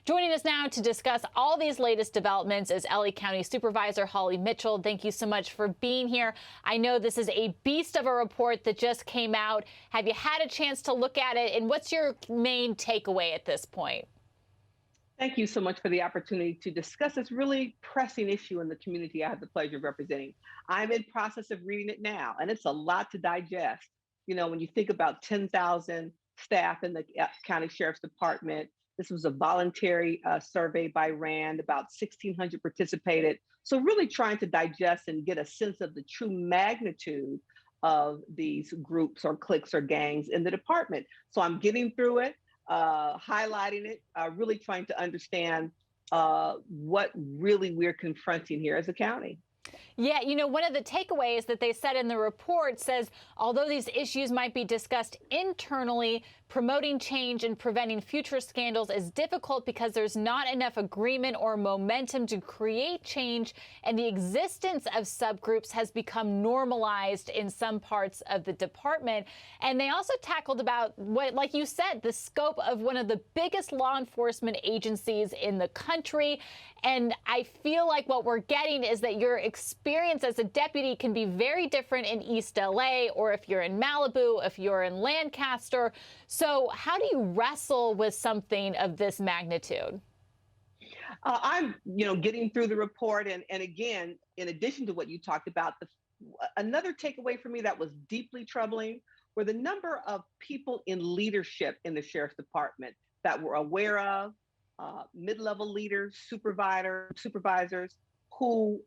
Joining us now to discuss all these latest developments is LA County Supervisor Holly Mitchell. Thank you so much for being here. I know this is a beast of a report that just came out. Have you had a chance to look at it, and what's your main takeaway at this point? Thank you so much for the opportunity to discuss this really pressing issue in the community I have the pleasure of representing. I'm in process of reading it now, and it's a lot to digest. When you think about 10,000 staff in the county sheriff's department, this was a voluntary survey by RAND, about 1,600 participated. So really trying to digest and get a sense of the true magnitude of these groups or cliques or gangs in the department. So I'm getting through it, highlighting it, really trying to understand what really we're confronting here as a county. Yeah, one of the takeaways that they said in the report says, although these issues might be discussed internally, promoting change and preventing future scandals is difficult because there's not enough agreement or momentum to create change, and the existence of subgroups has become normalized in some parts of the department. And they also tackled about what, like you said, the scope of one of the biggest law enforcement agencies in the country. And I feel like what we're getting is that your experience as a deputy can be very different in East LA, or if you're in Malibu, if you're in Lancaster. So how do you wrestle with something of this magnitude? I'm, getting through the report, and again, in addition to what you talked about, another takeaway for me that was deeply troubling were the number of people in leadership in the sheriff's department that were aware of mid-level leaders, supervisors who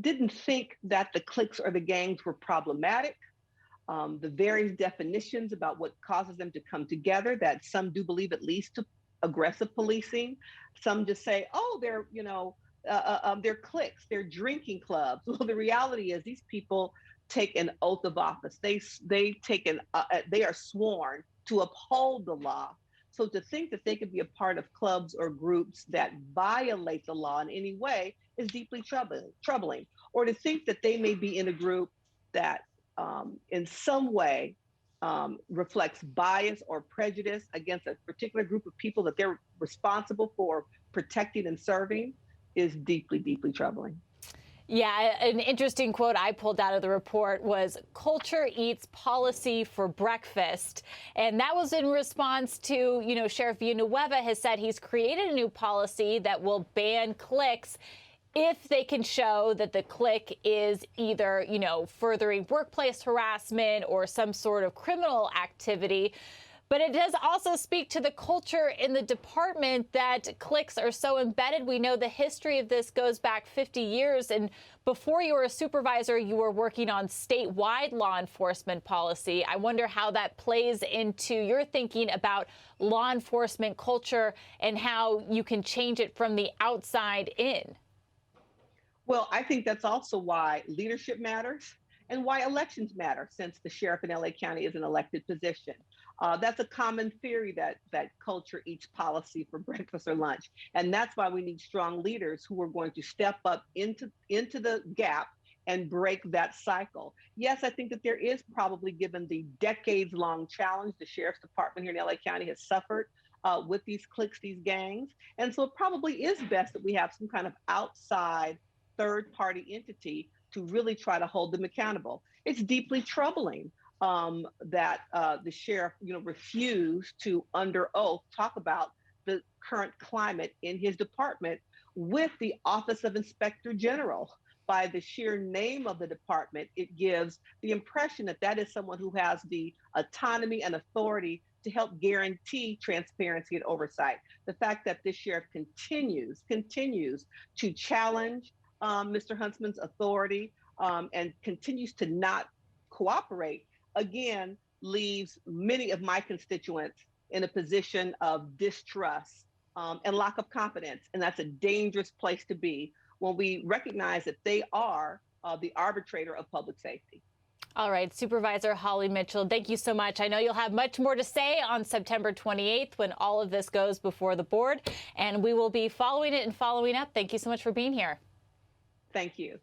didn't think that the cliques or the gangs were problematic. The various definitions about what causes them to come together, that some do believe at least to aggressive policing. Some just say, oh, they're cliques, they're drinking clubs. Well, the reality is these people take an oath of office. They are sworn to uphold the law. So to think that they could be a part of clubs or groups that violate the law in any way is deeply troubling. Or to think that they may be in a group that in some way reflects bias or prejudice against a particular group of people that they're responsible for protecting and serving is deeply, deeply troubling. Yeah, an interesting quote I pulled out of the report was, "Culture eats policy for breakfast." And that was in response to, Sheriff Villanueva has said he's created a new policy that will ban cliques if they can show that the clique is either, furthering workplace harassment or some sort of criminal activity. But it does also speak to the culture in the department that cliques are so embedded. We know the history of this goes back 50 years. And before you were a supervisor, you were working on statewide law enforcement policy. I wonder how that plays into your thinking about law enforcement culture and how you can change it from the outside in. Well, I think that's also why leadership matters and why elections matter, since the sheriff in LA County is an elected position. That's a common theory that culture eats policy for breakfast or lunch. And that's why we need strong leaders who are going to step up into the gap and break that cycle. Yes, I think that there is probably, given the decades-long challenge the sheriff's department here in LA County has suffered with these cliques, these gangs. And so it probably is best that we have some kind of outside third-party entity to really try to hold them accountable. It's deeply troubling that the sheriff, refused to, under oath, talk about the current climate in his department with the Office of Inspector General. By the sheer name of the department, it gives the impression that that is someone who has the autonomy and authority to help guarantee transparency and oversight. The fact that this sheriff continues to challenge Mr. Huntsman's authority and continues to not cooperate, again, leaves many of my constituents in a position of distrust and lack of confidence. And that's a dangerous place to be when we recognize that they are the arbitrator of public safety. All right, Supervisor Holly Mitchell, thank you so much. I know you'll have much more to say on September 28th when all of this goes before the board, and we will be following it and following up. Thank you so much for being here. Thank you.